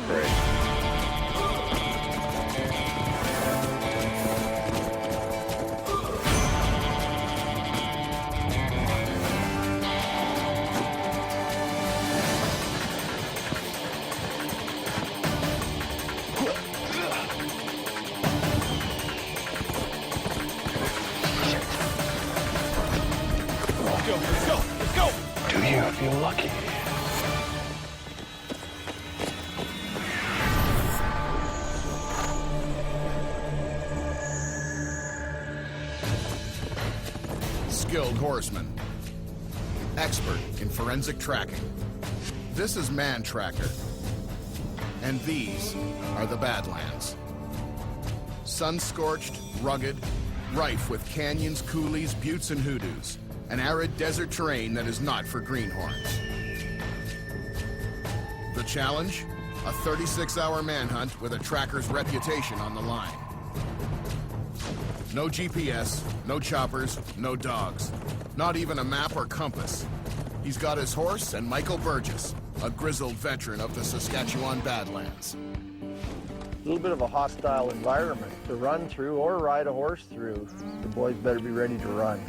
prey. Let's go! Do you feel lucky? Skilled horseman. Expert in forensic tracking. This is Mantracker. And these are the Badlands. Sun-scorched, rugged, rife with canyons, coulees, buttes, and hoodoos. An arid desert terrain that is not for greenhorns. The challenge? A 36-hour manhunt with a tracker's reputation on the line. No GPS, no choppers, no dogs. Not even a map or compass. He's got his horse and Michael Burgess, a grizzled veteran of the Saskatchewan Badlands. A little bit of a hostile environment to run through or ride a horse through. The boys better be ready to run.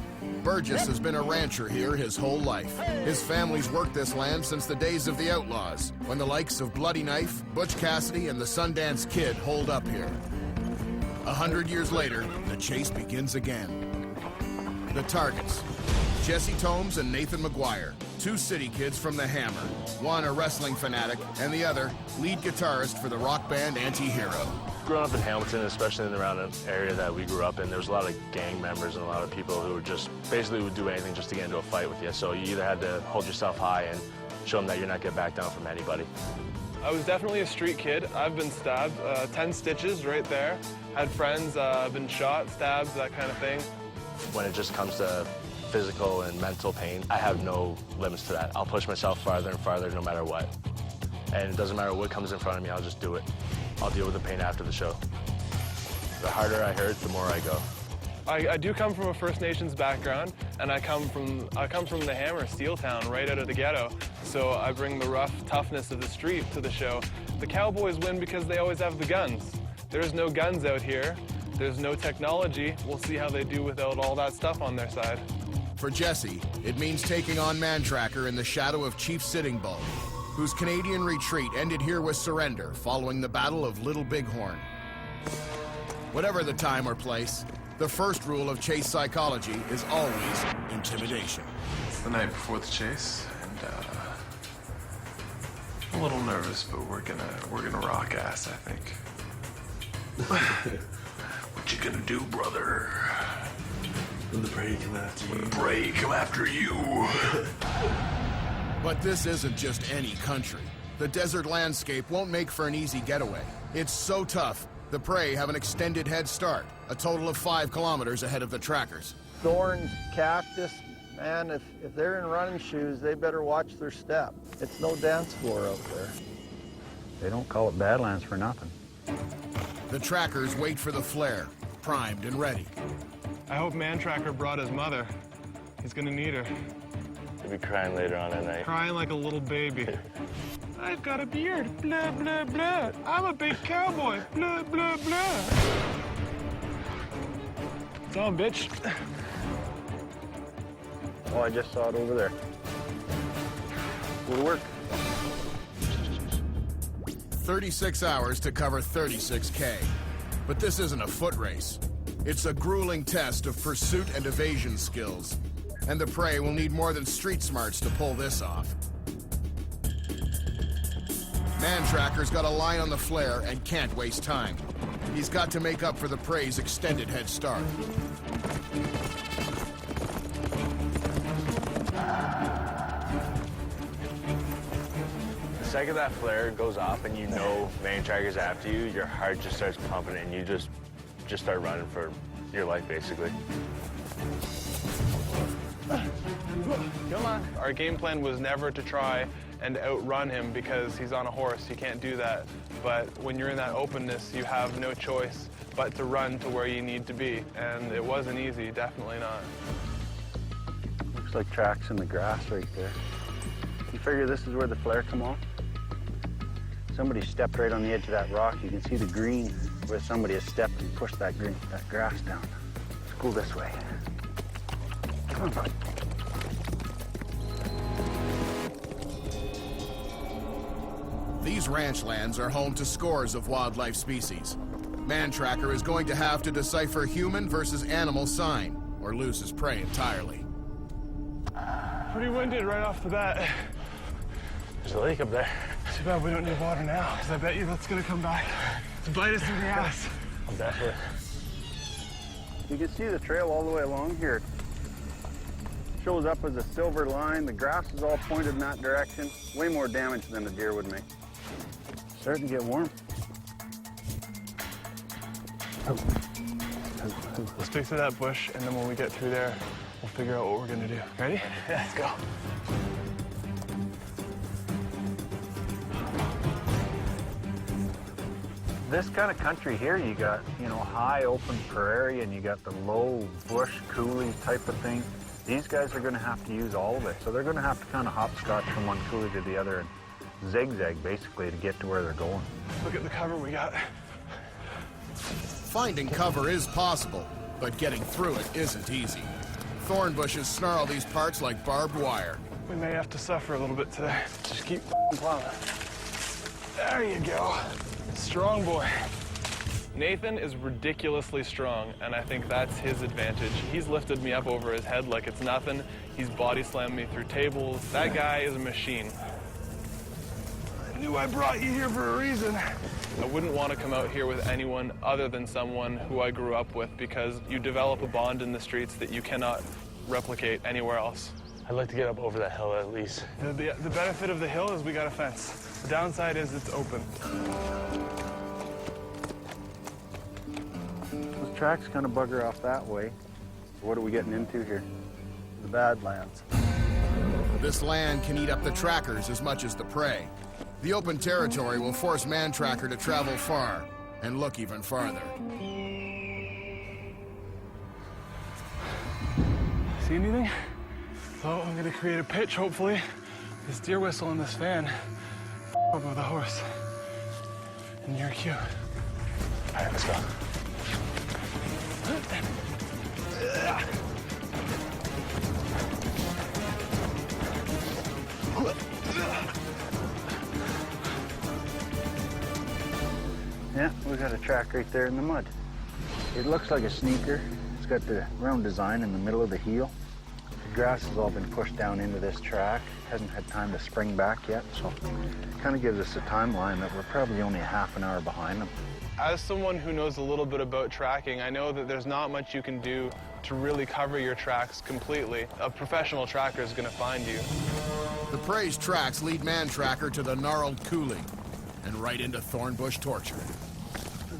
Burgess has been a rancher here his whole life. His family's worked this land since the days of the outlaws, when the likes of Bloody Knife, Butch Cassidy, and the Sundance Kid holed up here. 100 years later, the chase begins again. The targets: Jesse Tomes and Nathan McGuire, two city kids from the Hammer. One a wrestling fanatic, and the other lead guitarist for the rock band Anti-Hero. Growing up in Hamilton, especially in the around area that we grew up in, there was a lot of gang members and a lot of people who just basically would do anything just to get into a fight with you. So you either had to hold yourself high and show them that you're not getting back down from anybody. I was definitely a street kid. I've been stabbed, 10 stitches right there. Had friends, been shot, stabbed, that kind of thing. When it just comes to physical and mental pain, I have no limits to that. I'll push myself farther and farther no matter what. And it doesn't matter what comes in front of me, I'll just do it. I'll deal with the pain after the show. The harder I hurt, the more I go. I do come from a First Nations background, and I come from the Hammer, Steel Town, right out of the ghetto. So I bring the rough toughness of the street to the show. The Cowboys win because they always have the guns. There's no guns out here. There's no technology. We'll see how they do without all that stuff on their side. For Jesse, it means taking on Mantracker in the shadow of Chief Sitting Bull, whose Canadian retreat ended here with surrender following the Battle of Little Bighorn. Whatever the time or place, the first rule of chase psychology is always intimidation. It's the night before the chase, and I'm a little nervous, but we're gonna rock ass, I think. What you gonna do, brother? When the prey come after you. When the prey come after you. But this isn't just any country. The desert landscape won't make for an easy getaway. It's so tough, the prey have an extended head start, a total of 5 kilometers ahead of the trackers. Thorns, cactus, man, if they're in running shoes, they better watch their step. It's no dance floor out there. They don't call it Badlands for nothing. The trackers wait for the flare, primed and ready. I hope Mantracker brought his mother. He's gonna need her. You'll be crying later on at night. Crying like a little baby. I've got a beard, blah, blah, blah. I'm a big cowboy, blah, blah, blah. It's on, bitch. Oh, I just saw it over there. Will work. 36 hours to cover 36K. But this isn't a foot race. It's a grueling test of pursuit and evasion skills. And the prey will need more than street smarts to pull this off. Mantracker's got a line on the flare and can't waste time. He's got to make up for the prey's extended head start. The second that flare goes off and you know Mantracker's after you, your heart just starts pumping and you just start running for your life, basically. Come on. Our game plan was never to try and outrun him because he's on a horse. You can't do that. But when you're in that openness, you have no choice but to run to where you need to be. And it wasn't easy, definitely not. Looks like tracks in the grass right there. You figure this is where the flare come off? Somebody stepped right on the edge of that rock. You can see the green where somebody has stepped and pushed that grass down. Let's go this way. Come on, bud. These ranch lands are home to scores of wildlife species. Mantracker is going to have to decipher human versus animal sign, or lose his prey entirely. Pretty winded right off the bat. There's a lake up there. Too bad we don't need water now, because I bet you that's gonna come back to bite us in the ass. I'm definitely. You can see the trail all the way along here. Shows up as a silver line. The grass is all pointed in that direction. Way more damage than a deer would make. Starting to get warm. We'll stick to that bush, and then when we get through there, we'll figure out what we're gonna do. Ready? Yeah, let's go. This kind of country here, you got, high open prairie and you got the low bush coulee type of thing. These guys are going to have to use all of it. So they're going to have to kind of hopscotch from one coulee to the other and zigzag basically to get to where they're going. Look at the cover we got. Finding cover is possible, but getting through it isn't easy. Thorn bushes snarl these parts like barbed wire. We may have to suffer a little bit today. Just keep plowing. There you go. Strong boy. Nathan is ridiculously strong, and I think that's his advantage. He's lifted me up over his head like it's nothing. He's body slammed me through tables. That guy is a machine. I knew I brought you here for a reason. I wouldn't want to come out here with anyone other than someone who I grew up with, because you develop a bond in the streets that you cannot replicate anywhere else. I'd like to get up over that hill at least. The benefit of the hill is we got a fence. The downside is it's open. Those tracks kind of bugger off that way. What are we getting into here? The Badlands. This land can eat up the trackers as much as the prey. The open territory will force Mantracker to travel far and look even farther. See anything? So I'm gonna create a pitch, hopefully. This deer whistle and this fan over the horse. And your cue. All right, let's go. Yeah, we got a track right there in the mud. It looks like a sneaker. It's got the round design in the middle of the heel. The grass has all been pushed down into this track. Hasn't had time to spring back yet, so it kind of gives us a timeline that we're probably only a half an hour behind them. As someone who knows a little bit about tracking, I know that there's not much you can do to really cover your tracks completely. A professional tracker is gonna find you. The prey's tracks lead Mantracker to the gnarled coulee and right into thornbush torture.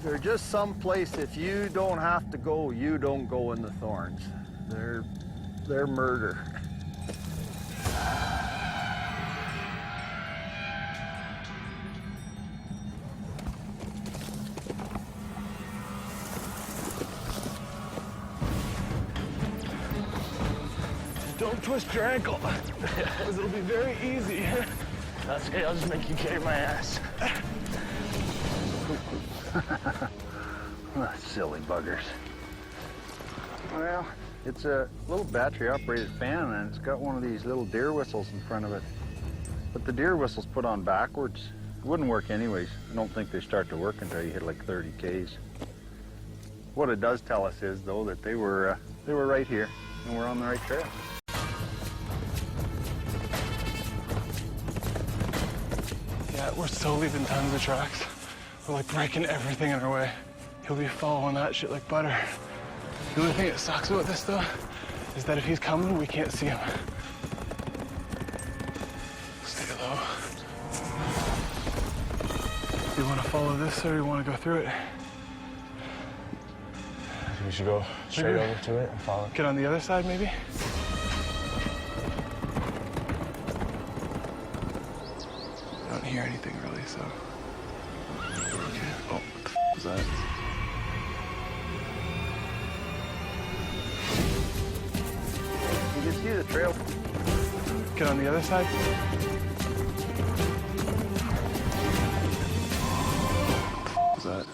They're just some place if you don't have to go, you don't go in the thorns. They're murder. Don't twist your ankle, because it'll be very easy. That's okay, I'll just make you carry my ass. Silly buggers. Well, it's a little battery-operated fan, and it's got one of these little deer whistles in front of it. But the deer whistle's put on backwards. It wouldn't work anyways. I don't think they start to work until you hit like 30 Ks. What it does tell us is, though, that they were right here, and we're on the right trail. Yeah, we're still leaving tons of tracks. We're like breaking everything in our way. He'll be following that shit like butter. The only thing that sucks about this, though, is that if he's coming, we can't see him. Stay low. Do you want to follow this, or do you want to go through it? I think we should go straight over to it and follow. Get on the other side, maybe? I don't hear anything, really, so... Okay. Oh, what the f*** was that? You can see the trail. Get on the other side? What's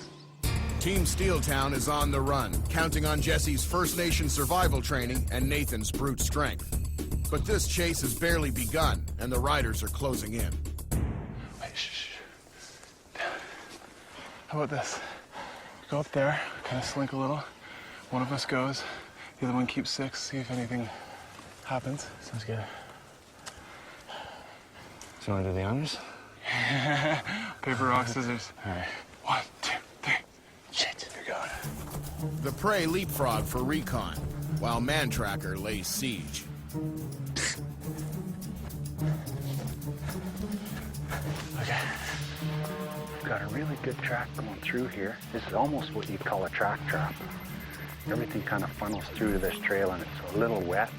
that? Team Steeltown is on the run, counting on Jesse's First Nation survival training and Nathan's brute strength. But this chase has barely begun, and the riders are closing in. Wait, shh. How about this? Go up there, kind of slink a little. One of us goes, the other one keeps 6, see if anything happens. Sounds good. So you want to do the honors? Paper, rock, scissors. All right. 1, 2, 3. Shit. You're going. The prey leapfrog for recon, while Mantracker lays siege. Okay. We've got a really good track going through here. This is almost what you'd call a track trap. Everything kind of funnels through to this trail, and it's a little wet.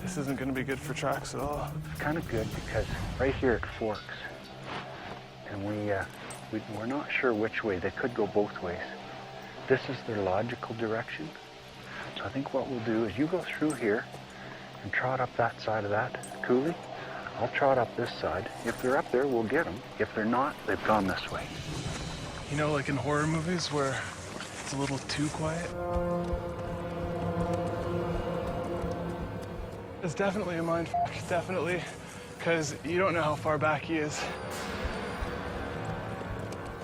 This isn't going to be good for tracks at all. It's kind of good because right here it forks, and we're not sure which way. They could go both ways. This is their logical direction. So I think what we'll do is you go through here and trot up that side of that coulee. I'll trot up this side. If they're up there, we'll get them. If they're not, they've gone this way. You know, like in horror movies where it's a little too quiet? It's definitely a mind fuck, definitely, because you don't know how far back he is.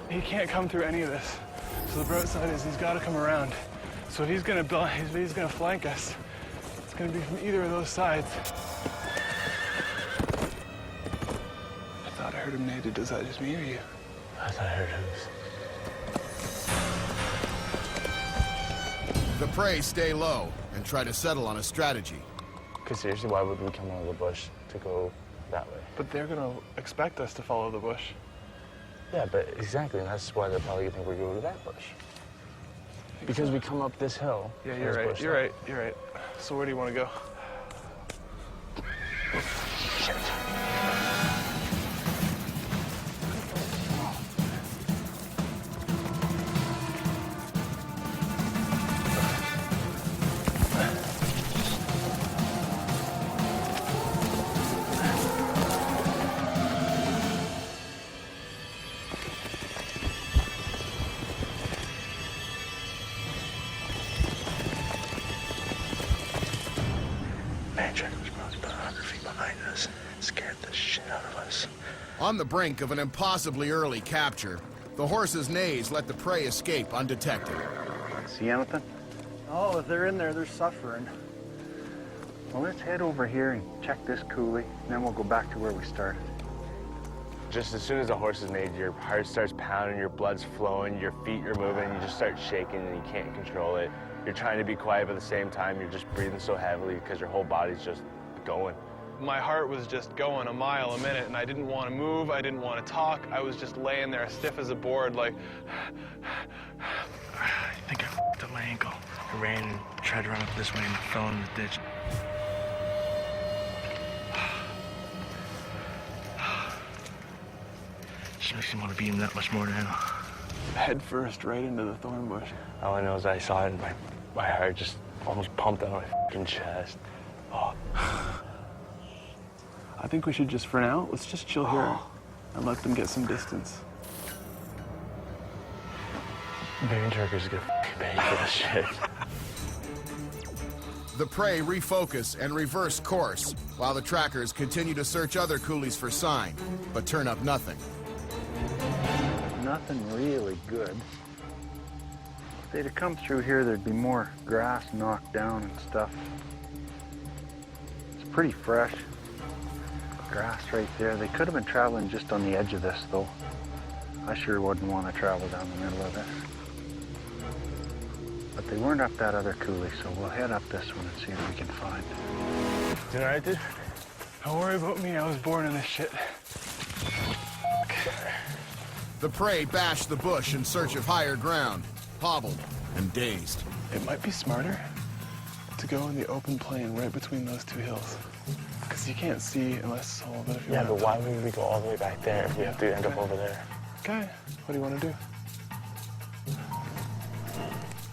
He can't come through any of this. So the broadside is he's got to come around. So if he's gonna flank us, it's gonna be from either of those sides. I thought I heard him native. Does that just me or you? I thought I heard hooves. The prey stay low and try to settle on a strategy. Because seriously, why would we come out of the bush to go that way? But they're gonna expect us to follow the bush. Yeah, but exactly, and that's why they're probably gonna think we're going to that bush. Because we come up this hill. Yeah, you're right. You're right. You're right. So where do you want to go? Shit. Mantracker was probably about 100 feet behind us. Scared the shit out of us. On the brink of an impossibly early capture, the horse's neighs let the prey escape undetected. See anything? Oh, if they're in there, they're suffering. Well, let's head over here and check this coulee, and then we'll go back to where we started. Just as soon as the horse is made, your heart starts pounding, your blood's flowing, your feet are moving, you just start shaking and you can't control it. You're trying to be quiet, but at the same time, you're just breathing so heavily because your whole body's just going. My heart was just going a mile a minute, and I didn't want to move. I didn't want to talk. I was just laying there stiff as a board, like... I think I f***ed up my ankle. I ran and tried to run up this way and fell in the ditch. Just makes me want to beat him that much more now. Head first right into the thorn bush. All I know is I saw it and my heart just almost pumped out of my fucking chest. Oh. I think we should just, for now, let's just chill here and let them get some distance. Mantracker's gonna fucking pay for this shit. The prey refocus and reverse course, while the trackers continue to search other coulees for sign, but turn up nothing. Nothing really good. If they'd have come through here, there'd be more grass knocked down and stuff. It's pretty fresh. Grass right there. They could have been traveling just on the edge of this, though. I sure wouldn't want to travel down the middle of this. But they weren't up that other coulee, so we'll head up this one and see what we can find. You all right, dude? Don't worry about me. I was born in this shit. The prey bash the bush in search of higher ground, hobbled and dazed. It might be smarter to go in the open plain right between those two hills. Because you can't see unless it's a little bit of your Yeah, but why would we go all the way back there if we have to end up over there? Okay, what do you want to do?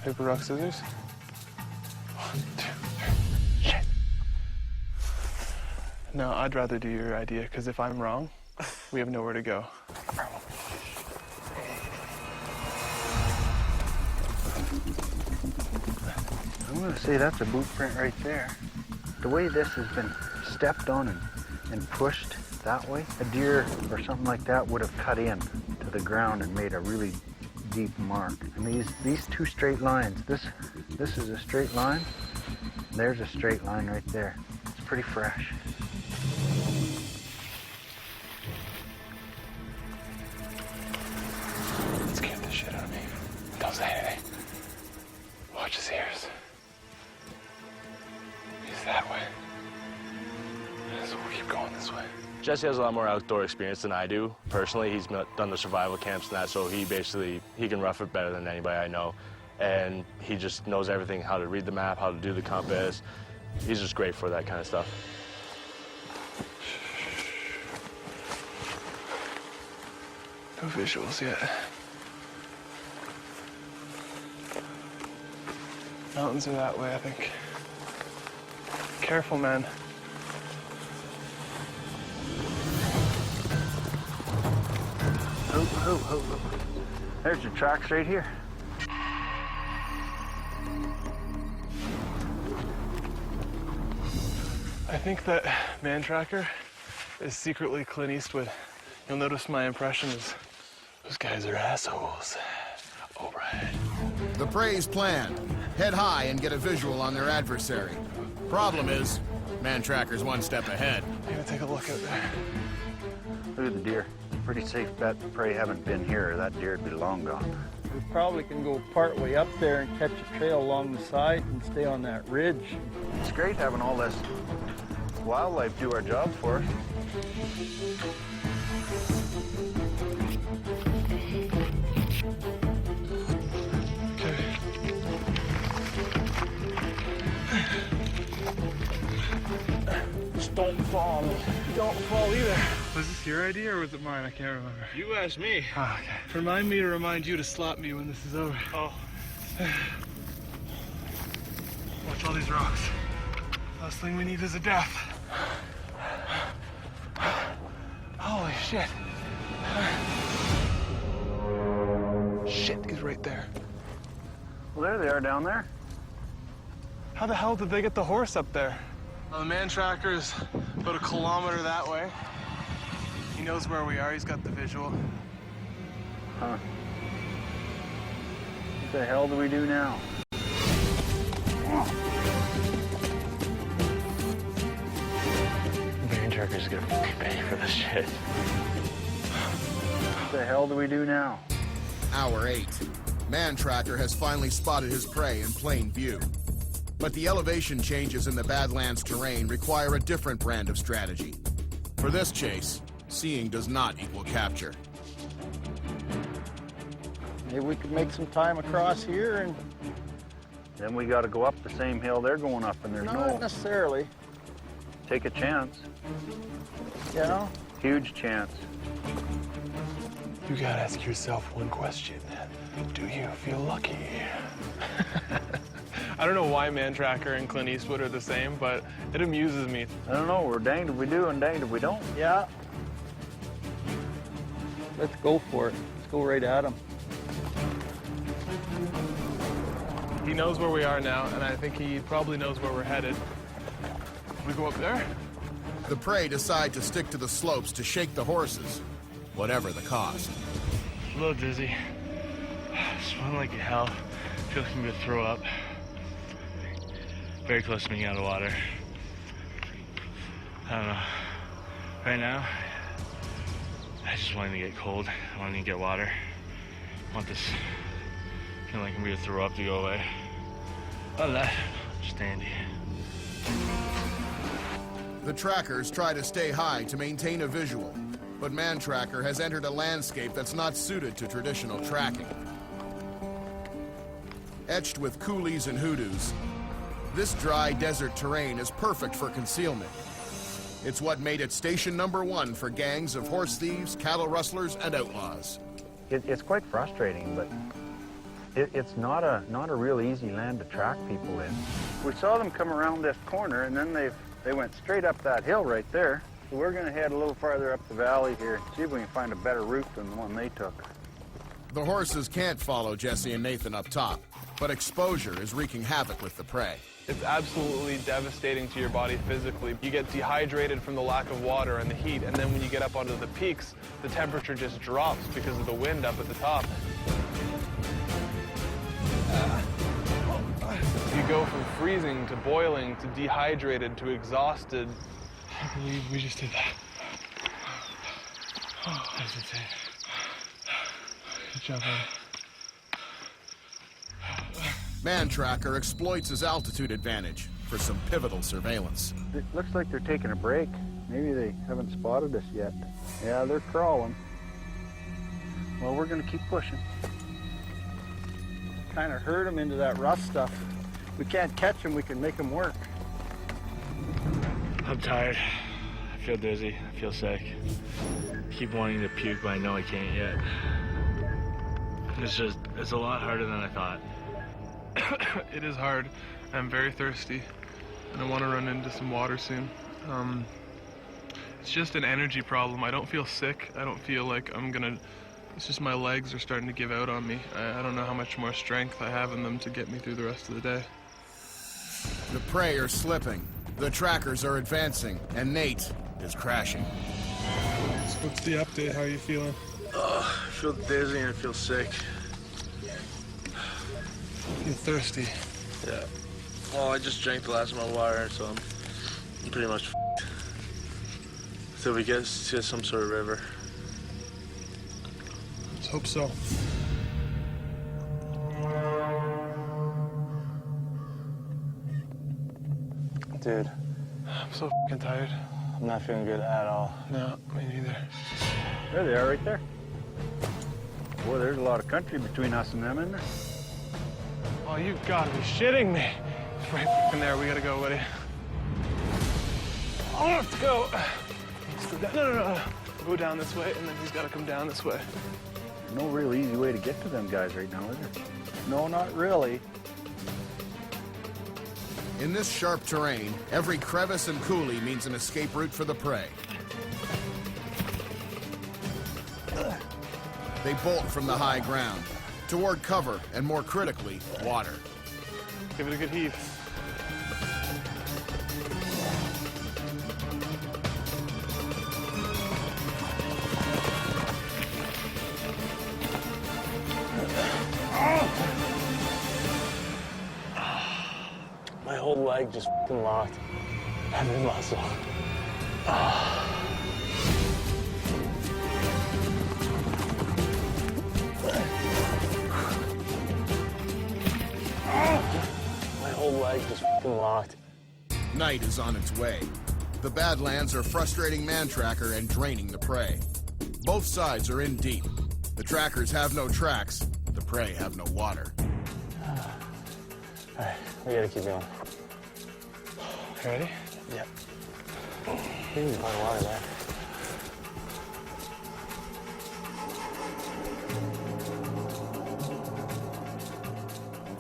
Paper, rock, scissors? 1, 2, 3. Shit. No, I'd rather do your idea, because if I'm wrong, we have nowhere to go. See, that's a boot print right there. The way this has been stepped on and pushed that way, a deer or something like that would have cut in to the ground and made a really deep mark. And these two straight lines, this is a straight line, there's a straight line right there. It's pretty fresh. Let's get this shit out of me. Don't say anything. Watch his ears. He's that way. So we'll keep going this way. Jesse has a lot more outdoor experience than I do. Personally, he's done the survival camps and that, so he can rough it better than anybody I know. And he just knows everything, how to read the map, how to do the compass. He's just great for that kind of stuff. No visuals yet. Mountains are that way, I think. Careful, man. There's your tracks right here. I think that Mantracker is secretly Clint Eastwood. You'll notice my impression is, those guys are assholes. O'Brien. The prey's planned. Head high and get a visual on their adversary. Problem is, Mantracker's one step ahead. I'm gonna take a look out there. Look at the deer. Pretty safe bet the prey haven't been here, or that deer would be long gone. We probably can go part way up there and catch a trail along the side and stay on that ridge. It's great having all this wildlife do our job for us. Just don't fall on me. Don't fall either. Was this your idea or was it mine? I can't remember. You asked me. Oh, okay. Remind me to remind you to slap me when this is over. Oh. Watch all these rocks. Last thing we need is a death. Holy shit. Shit, he's right there. Well, there they are down there. How the hell did they get the horse up there? The Mantracker is about 1 kilometer that way. He knows where we are. He's got the visual. Huh. What the hell do we do now? Mantracker's gonna fucking pay for this shit. What the hell do we do now? Hour 8. Mantracker has finally spotted his prey in plain view. But the elevation changes in the Badlands terrain require a different brand of strategy. For this chase, seeing does not equal capture. Maybe we could make some time across here and... Then we got to go up the same hill they're going up, and there's Not necessarily, take a chance. you know? Huge chance. You gotta ask yourself one question. Do you feel lucky? I don't know why Mantracker and Clint Eastwood are the same, but it amuses me. I don't know. We're danged if we do and danged if we don't. Yeah. Let's go for it. Let's go right at him. He knows where we are now, and I think he probably knows where we're headed. We go up there? The prey decide to stick to the slopes to shake the horses, whatever the cost. A little dizzy. Smelling like hell. Feel like I'm gonna throw up. Very close to being out of water. I don't know. Right now, I just want to get cold. I want to get water. I want this feeling like I'm gonna throw up to go away. Other than that, just dandy. The trackers try to stay high to maintain a visual, but Mantracker has entered a landscape that's not suited to traditional tracking. Etched with coulees and hoodoos, this dry desert terrain is perfect for concealment. It's what made it station #1 for gangs of horse thieves, cattle rustlers, and outlaws. It's quite frustrating, but it's not a real easy land to track people in. We saw them come around this corner, and then they went straight up that hill right there. So we're going to head a little farther up the valley here, see if we can find a better route than the one they took. The horses can't follow Jesse and Nathan up top. But exposure is wreaking havoc with the prey. It's absolutely devastating to your body physically. You get dehydrated from the lack of water and the heat, and then when you get up onto the peaks, the temperature just drops because of the wind up at the top. You go from freezing to boiling to dehydrated to exhausted. I can't believe we just did that. That's insane. Good job, buddy. Mantracker exploits his altitude advantage for some pivotal surveillance. It looks like they're taking a break. Maybe they haven't spotted us yet. Yeah, they're crawling. Well, we're gonna keep pushing. Kind of herd them into that rough stuff. We can't catch them, we can make them work. I'm tired. I feel dizzy. I feel sick. I keep wanting to puke, but I know I can't yet. It's a lot harder than I thought. It is hard. I'm very thirsty, and I want to run into some water soon. It's just an energy problem. I don't feel sick. I don't feel like I'm gonna... It's just my legs are starting to give out on me. I don't know how much more strength I have in them to get me through the rest of the day. The prey are slipping, the trackers are advancing, and Nate is crashing. So what's the update? How are you feeling? I feel dizzy and I feel sick. You're thirsty. Yeah. Well, I just drank the last of my water, so I'm pretty much f***ed. So we get to some sort of river. Let's hope so. Dude, I'm so f***ing tired. I'm not feeling good at all. No, me neither. There they are right there. Boy, there's a lot of country between us and them, isn't there? Oh, you gotta be shitting me. It's right f***ing there. We gotta go, buddy. Oh, let's go. No. We'll go down this way, and then he's gotta come down this way. There's no real easy way to get to them guys right now, is there? No, not really. In this sharp terrain, every crevice and coulee means an escape route for the prey. They bolt from the high ground, toward cover and, more critically, water. Give it a good heave. My whole leg just f***ing locked. Every muscle. My whole leg just f***ing locked. Night is on its way. The Badlands are frustrating Mantracker and draining the prey. Both sides are in deep. The trackers have no tracks. The prey have no water. All right, we gotta keep going. You ready? Yep. We need to find water there.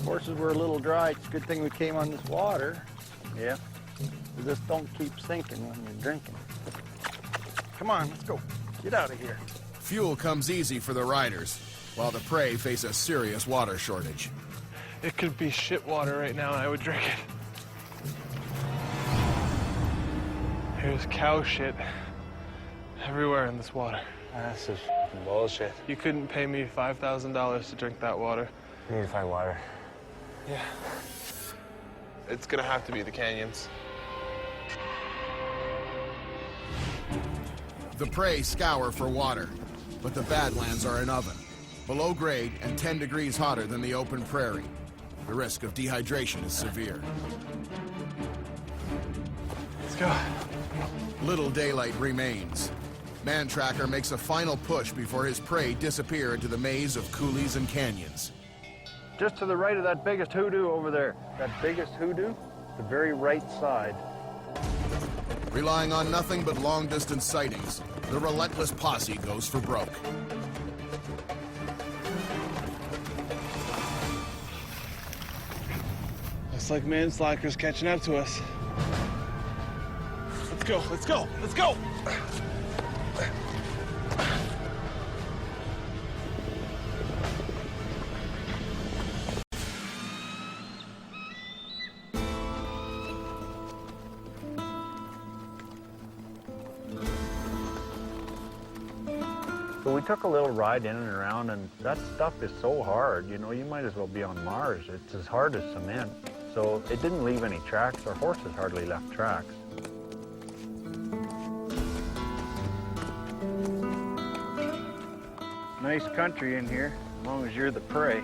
Horses were a little dry. It's a good thing we came on this water. Yeah. You just don't keep sinking when you're drinking. Come on, let's go. Get out of here. Fuel comes easy for the riders, while the prey face a serious water shortage. It could be shit water right now, and I would drink it. There's cow shit everywhere in this water. That's just f***ing bullshit. You couldn't pay me $5,000 to drink that water. We need to find water. Yeah. It's gonna have to be the canyons. The prey scour for water, but the Badlands are an oven, below grade and 10 degrees hotter than the open prairie. The risk of dehydration is severe. Let's go. Little daylight remains. Mantracker makes a final push before his prey disappear into the maze of coulees and canyons. Just to the right of that biggest hoodoo over there. That biggest hoodoo, the very right side. Relying on nothing but long-distance sightings, the relentless posse goes for broke. Looks like Mantracker's catching up to us. Let's go, let's go, let's go! So we took a little ride in and around, and that stuff is so hard, you know, you might as well be on Mars. It's as hard as cement. So it didn't leave any tracks. Our horses hardly left tracks. Nice country in here, as long as you're the prey.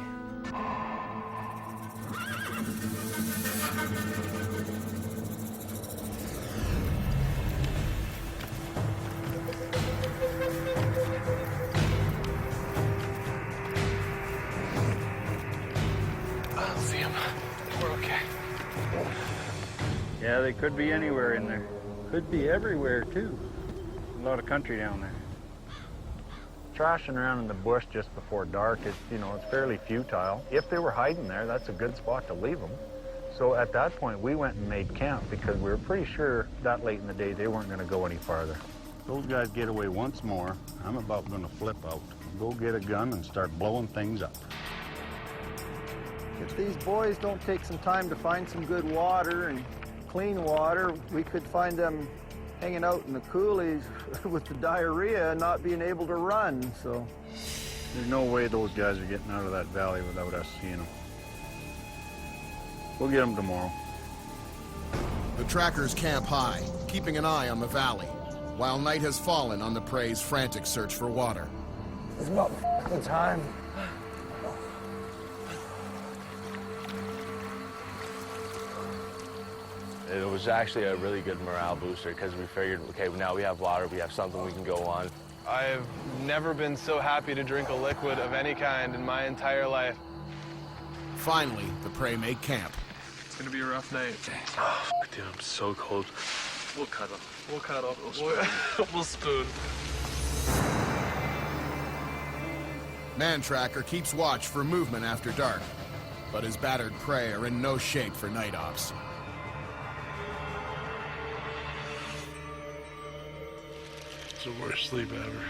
Yeah, they could be anywhere in there. Could be everywhere, too. A lot of country down there. Trashing around in the bush just before dark is, you know, it's fairly futile. If they were hiding there, that's a good spot to leave them. So at that point, we went and made camp because we were pretty sure that late in the day they weren't going to go any farther. Those guys get away once more, I'm about going to flip out. Go get a gun and start blowing things up. If these boys don't take some time to find some good water and clean water, we could find them hanging out in the coulees with the diarrhea and not being able to run, so. There's no way those guys are getting out of that valley without us seeing them. We'll get them tomorrow. The trackers camp high, keeping an eye on the valley, while night has fallen on the prey's frantic search for water. It's about the time. It was actually a really good morale booster because we figured, okay, now we have water, we have something we can go on. I've never been so happy to drink a liquid of any kind in my entire life. Finally, the prey make camp. It's gonna be a rough night. Oh, dude, I'm so cold. We'll cut up. We'll cut up. We'll spoon. Mantracker keeps watch for movement after dark, but his battered prey are in no shape for night ops. It's the worst sleep ever.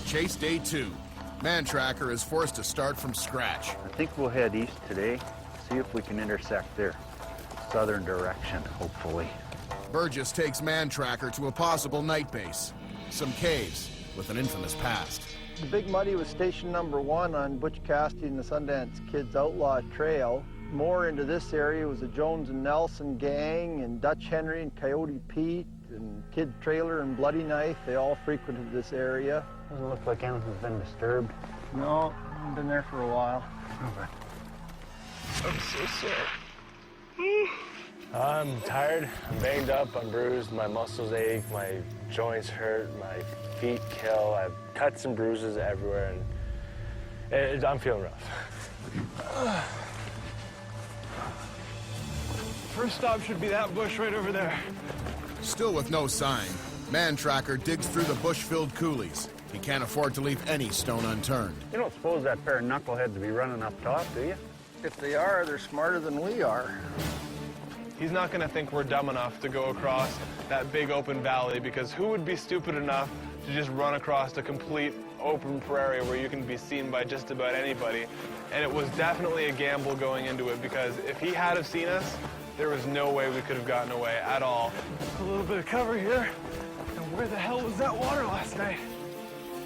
Chase day 2. Mantracker is forced to start from scratch. I think we'll head east today, see if we can intersect their southern direction, hopefully. Burgess takes Mantracker to a possible night base. Some caves with an infamous past. The Big Muddy was station number 1 on Butch Cassidy and the Sundance Kids Outlaw Trail. More into this area was the Jones and Nelson gang and Dutch Henry and Coyote Pete and Kid Trailer and Bloody Knife. They all frequented this area. Doesn't look like anything's been disturbed. No, I've been there for a while. Okay. I'm so sorry. I'm tired, I'm banged up, I'm bruised, my muscles ache, my joints hurt, my feet kill, I have cuts and bruises everywhere, and I'm feeling rough. First stop should be that bush right over there. Still with no sign, Mantracker digs through the bush-filled coulees. He can't afford to leave any stone unturned. You don't suppose that pair of knuckleheads will be running up top, do you? If they are, they're smarter than we are. He's not gonna think we're dumb enough to go across that big open valley, because who would be stupid enough to just run across a complete open prairie where you can be seen by just about anybody? And it was definitely a gamble going into it, because if he had have seen us, there was no way we could have gotten away at all. A little bit of cover here. And where the hell was that water last night?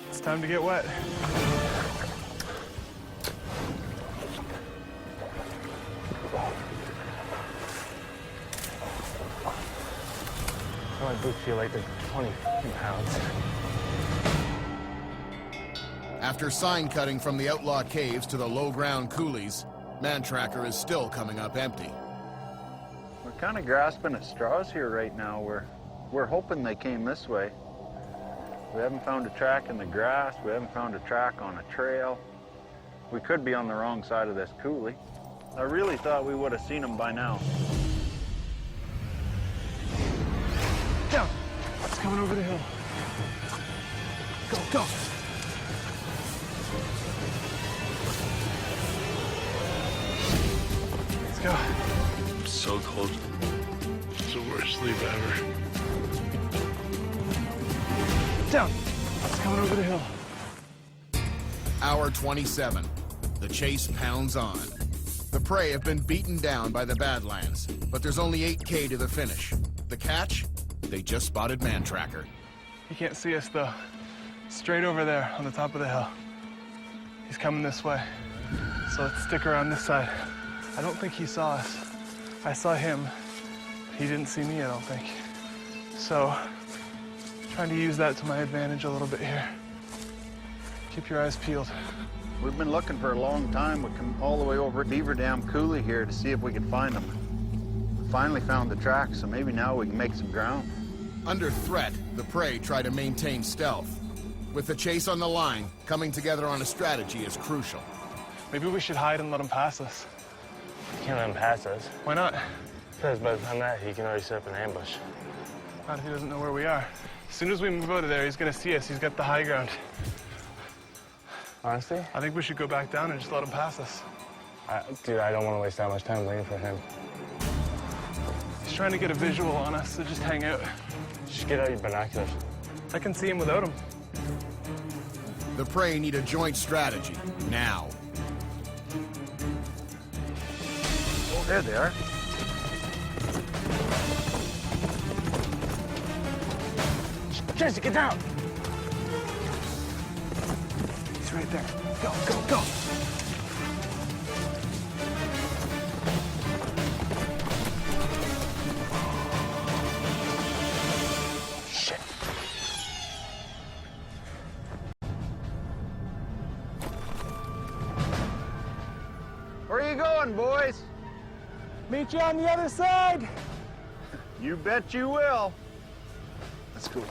It's time to get wet. My boots feel like they're 20 pounds. After sign cutting from the outlaw caves to the low-ground coulees, Mantracker is still coming up empty. We're kind of grasping at straws here right now. We're hoping they came this way. We haven't found a track in the grass. We haven't found a track on a trail. We could be on the wrong side of this coulee. I really thought we would have seen them by now. Down. It's coming over the hill. Go, go! Let's go. I'm so cold. It's the worst sleep ever. Down. It's coming over the hill. Hour 27. The chase pounds on. The prey have been beaten down by the Badlands, but there's only 8K to the finish. The catch? They just spotted Mantracker. He can't see us though. straight over there on the top of the hill. He's coming this way. So let's stick around this side. I don't think he saw us. I saw him. He didn't see me, I don't think. So, trying to use that to my advantage a little bit here. Keep your eyes peeled. We've been looking for a long time. We come all the way over Beaver Dam Coulee here to see if we could find them. We finally found the tracks, so maybe now we can make some ground. Under threat, the prey try to maintain stealth. With the chase on the line, coming together on a strategy is crucial. Maybe we should hide and let him pass us. You can't let him pass us. Why not? Because by the time that, he can already set up an ambush. Not if he doesn't know where we are. As soon as we move out of there, he's gonna see us. He's got the high ground. Honestly? I think we should go back down and just let him pass us. Dude, I don't want to waste that much time waiting for him. He's trying to get a visual on us, so just hang out. Just get out your binoculars. I can see him without him. The prey need a joint strategy, now. Oh, there they are. Jesse, get down! He's right there. Go, go, go! Shit. Where are you going, boys? Meet you on the other side! You bet you will. Let's go.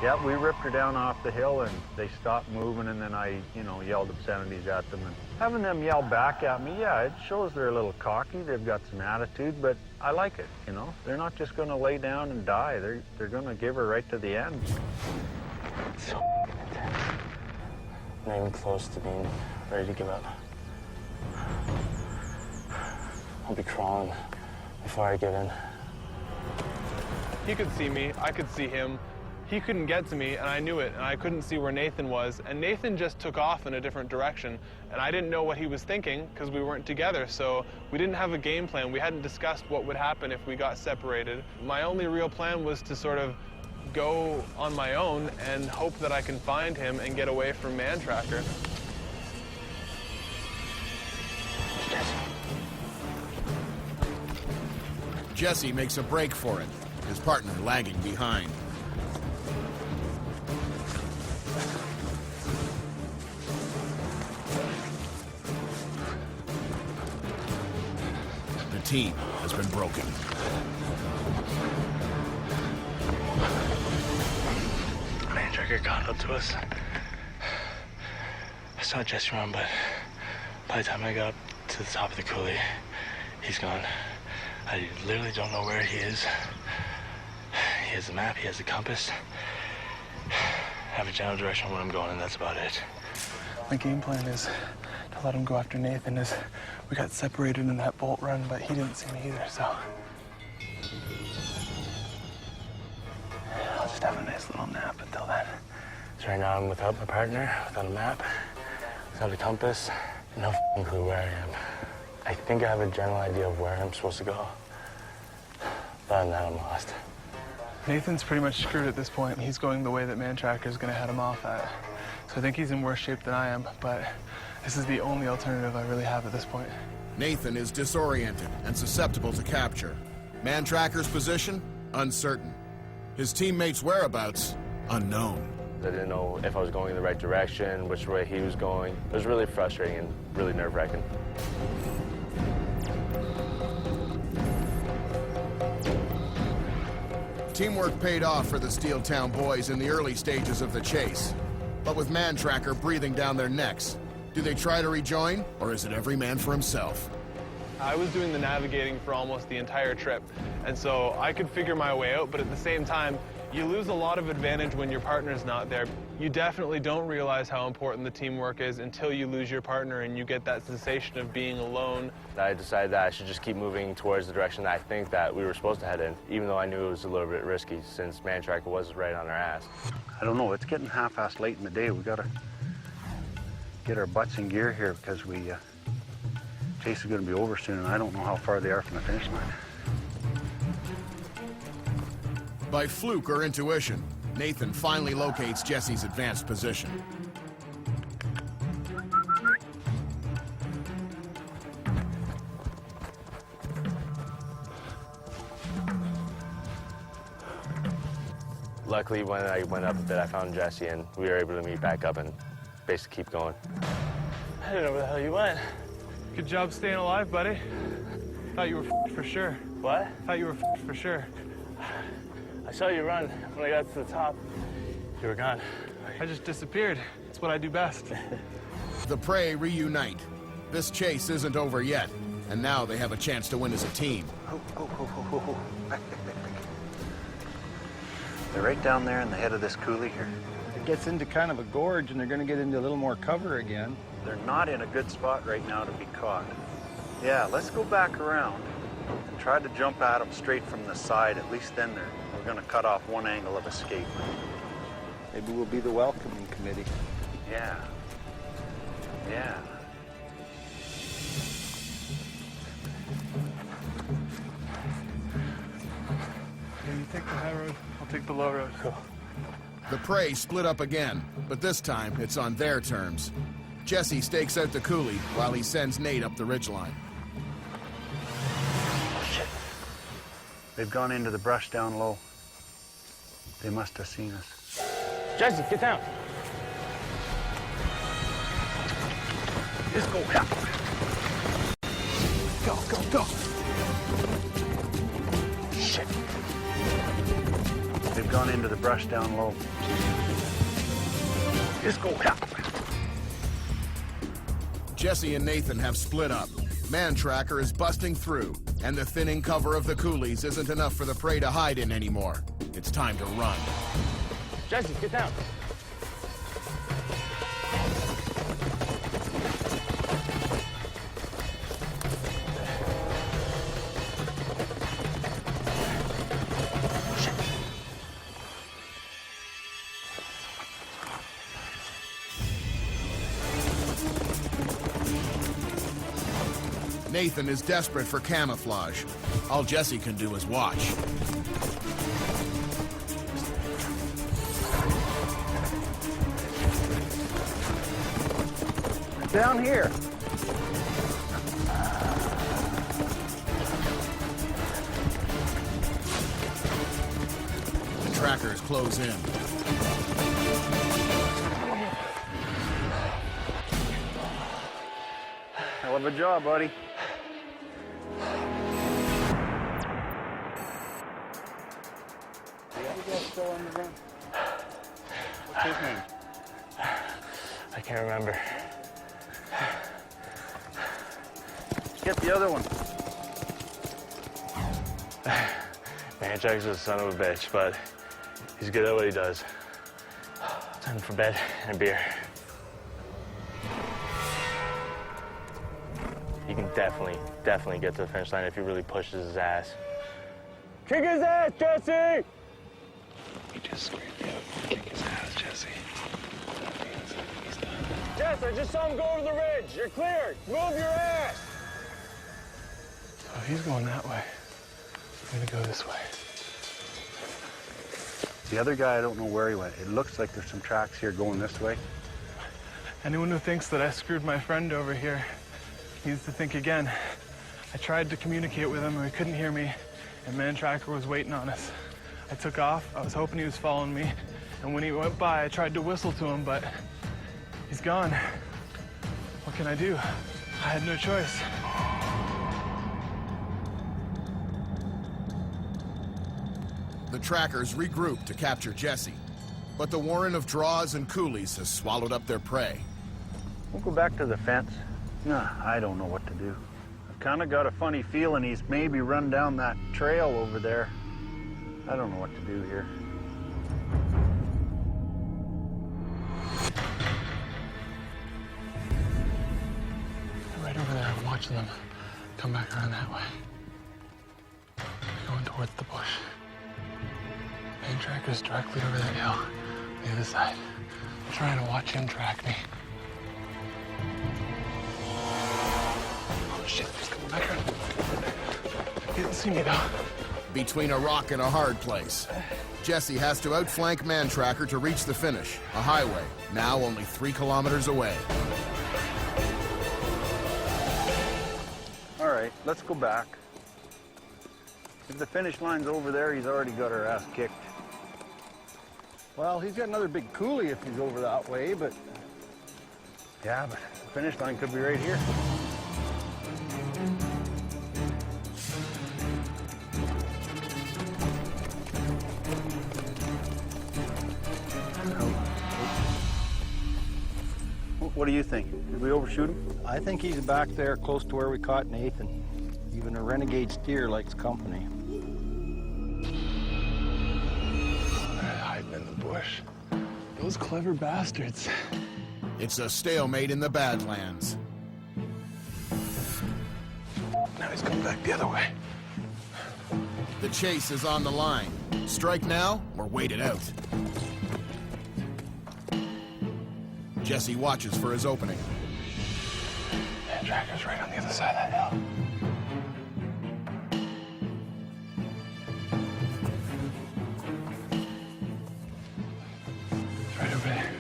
Yeah, we ripped her down off the hill and they stopped moving, and then I, yelled obscenities at them. And having them yell back at me, yeah, it shows they're a little cocky. They've got some attitude, but I like it, They're not just going to lay down and die. They're going to give her right to the end. So intense. Not even close to being ready to give up. I'll be crawling before I give in. He could see me, I could see him. He couldn't get to me, and I knew it, and I couldn't see where Nathan was. And Nathan just took off in a different direction, and I didn't know what he was thinking because we weren't together, so we didn't have a game plan. We hadn't discussed what would happen if we got separated. My only real plan was to sort of go on my own and hope that I can find him and get away from Mantracker. Jesse makes a break for it, his partner lagging behind. The team has been broken. Mantracker got up to us. I saw Jesse run, but by the time I got up to the top of the coulee, he's gone. I literally don't know where he is. He has a map, he has a compass. I have a general direction on where I'm going, and that's about it. My game plan is to let him go after Nathan, as we got separated in that bolt run, but he didn't see me either, so. I'll just have a nice little nap until then. So right now I'm without my partner, without a map, without a compass, no clue where I am. I think I have a general idea of where I'm supposed to go. But other than that, I'm lost. Nathan's pretty much screwed at this point. He's going the way that Mantracker's gonna head him off at. So I think he's in worse shape than I am, but this is the only alternative I really have at this point. Nathan is disoriented and susceptible to capture. Mantracker's position? Uncertain. His teammates' whereabouts? Unknown. I didn't know if I was going in the right direction, which way he was going. It was really frustrating and really nerve-wracking. Teamwork paid off for the Steeltown boys in the early stages of the chase. But with Mantracker breathing down their necks, do they try to rejoin, or is it every man for himself? I was doing the navigating for almost the entire trip, and so I could figure my way out, but at the same time, you lose a lot of advantage when your partner's not there. You definitely don't realize how important the teamwork is until you lose your partner and you get that sensation of being alone. I decided that I should just keep moving towards the direction that I think that we were supposed to head in, even though I knew it was a little bit risky since Mantracker was right on our ass. I don't know, it's getting half-assed late in the day. We gotta get our butts in gear here because chase is gonna be over soon, and I don't know how far they are from the finish line. By fluke or intuition, Nathan finally locates Jesse's advanced position. Luckily, when I went up a bit, I found Jesse, and we were able to meet back up and basically keep going. I don't know where the hell you went. Good job staying alive, buddy. Thought you were for sure. What? Thought you were for sure. I saw you run when I got to the top. You were gone. I just disappeared. It's what I do best. The prey reunite. This chase isn't over yet, and now they have a chance to win as a team. They're right down there in the head of this coulee here. It gets into kind of a gorge, and they're going to get into a little more cover again. They're not in a good spot right now to be caught. Yeah, let's go back around and try to jump at them straight from the side. At least then we're going to cut off one angle of escape. Maybe we'll be the welcoming committee. Yeah. Yeah. You take the high road, I'll take the low road. Cool. The prey split up again, but this time it's on their terms. Jesse stakes out the coulee while he sends Nate up the ridgeline. Shit. They've gone into the brush down low. They must have seen us. Jesse, get down. Just go. Yeah. Go. Shit. They've gone into the brush down low. Just go. Yeah. Jesse and Nathan have split up. Mantracker is busting through, and the thinning cover of the coulees isn't enough for the prey to hide in anymore. It's time to run. Jesse, get down. Nathan is desperate for camouflage. All Jesse can do is watch. Down here. The trackers close in. Hell of a job, buddy. Still on the run? What's his name? I can't remember. Get the other one. Mantracker's a son of a bitch, but he's good at what he does. Time for bed and a beer. He can definitely get to the finish line if he really pushes his ass. Kick his ass, Jesse! He just screamed out, kick his ass, Jesse. He's done. Jess, I just saw him go over the ridge. You're cleared. Move your ass. Oh, he's going that way. I'm gonna go this way. The other guy, I don't know where he went. It looks like there's some tracks here going this way. Anyone who thinks that I screwed my friend over here needs to think again. I tried to communicate with him and he couldn't hear me, and Mantracker was waiting on us. I took off. I was hoping he was following me, and when he went by, I tried to whistle to him, but he's gone. What can I do? I had no choice. The trackers regroup to capture Jesse, but the warren of draws and coulees has swallowed up their prey. We'll go back to the fence. Nah, I don't know what to do. I've kind of got a funny feeling he's maybe run down that trail over there. I don't know what to do here. They're right over there. I'm watching them come back around that way. They're going towards the bush. Mantracker's directly over that hill, the other side. I'm trying to watch him track me. Oh shit, he's coming back around. He didn't see me though. Between a rock and a hard place, Jesse has to outflank Mantracker to reach the finish, a highway, now only 3 kilometers away. All right, let's go back. If the finish line's over there, he's already got our ass kicked. Well, he's got another big coulee if he's over that way, but Yeah, but the finish line could be right here. What do you think? Did we overshoot him? I think he's back there close to where we caught Nathan. Even a renegade steer likes company. Hiding in the bush. Those clever bastards. It's a stalemate in the Badlands. Now he's coming back the other way. The chase is on the line. Strike now or wait it out. Jesse watches for his opening. Mantracker's right on the other side of that hill. It's right over there.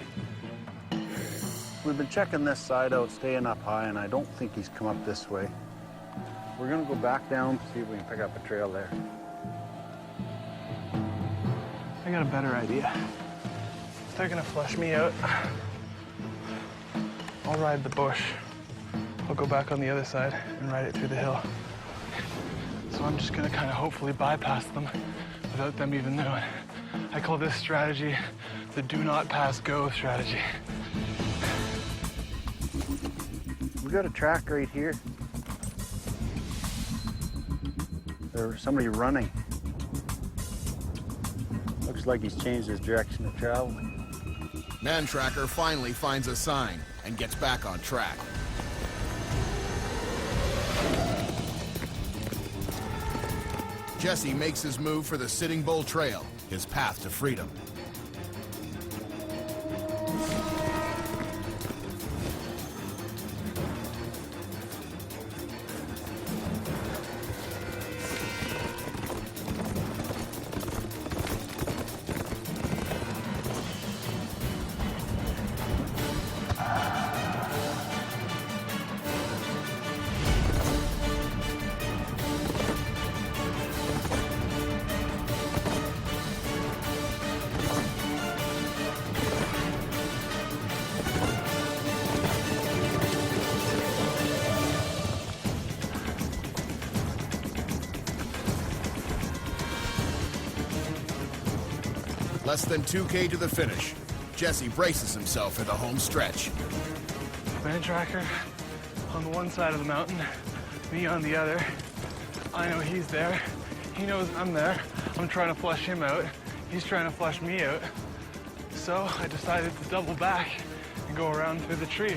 We've been checking this side out, staying up high, and I don't think he's come up this way. We're gonna go back down, see if we can pick up a trail there. I got a better idea. If they're gonna flush me out, I'll ride the bush. I'll go back on the other side and ride it through the hill. So I'm just gonna kind of hopefully bypass them without them even knowing. I call this strategy the do not pass go strategy. We got a track right here. There's somebody running. Looks like he's changed his direction of travel. Mantracker finally finds a sign and gets back on track. Jesse makes his move for the Sitting Bull Trail, his path to freedom. Less than 2K to the finish. Jesse braces himself for the home stretch. Mantracker on the one side of the mountain, me on the other. I know he's there. He knows I'm there. I'm trying to flush him out. He's trying to flush me out. So I decided to double back and go around through the tree.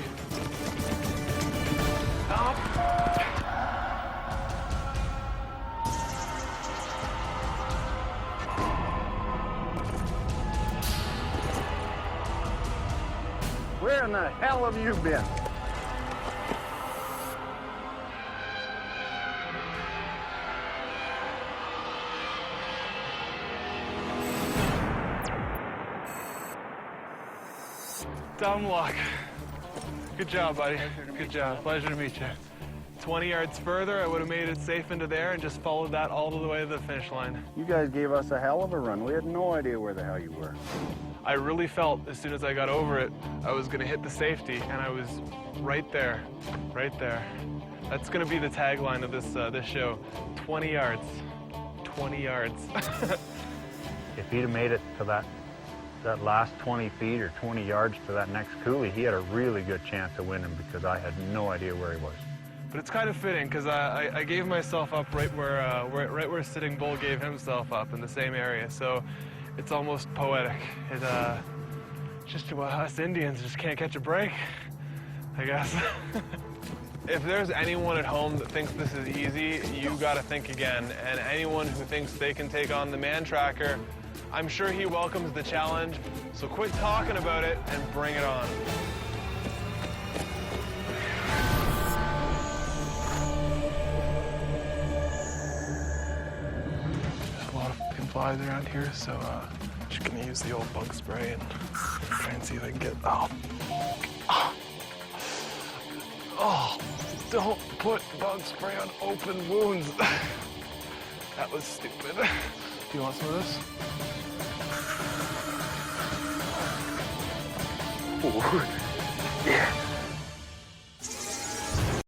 Where in the hell have you been? Dumb luck. Good job, buddy. Good job. Pleasure to meet you. 20 yards further, I would have made it safe into there and just followed that all the way to the finish line. You guys gave us a hell of a run. We had no idea where the hell you were. I really felt as soon as I got over it, I was gonna hit the safety, and I was right there, right there. That's gonna be the tagline of this show. 20 yards, 20 yards. If he'd have made it to that last 20 feet or 20 yards to that next coulee, he had a really good chance of winning because I had no idea where he was. But it's kind of fitting because I gave myself up right where Sitting Bull gave himself up in the same area. So it's almost poetic. It just us Indians just can't catch a break, I guess. If there's anyone at home that thinks this is easy, you gotta think again. And anyone who thinks they can take on the Mantracker, I'm sure he welcomes the challenge. So quit talking about it and bring it on. There's a lot of fucking flies around here, so just gonna use the old bug spray and try and see if I can get. Oh, don't put bug spray on open wounds. That was stupid. Do you want some of this? Ooh. Yeah.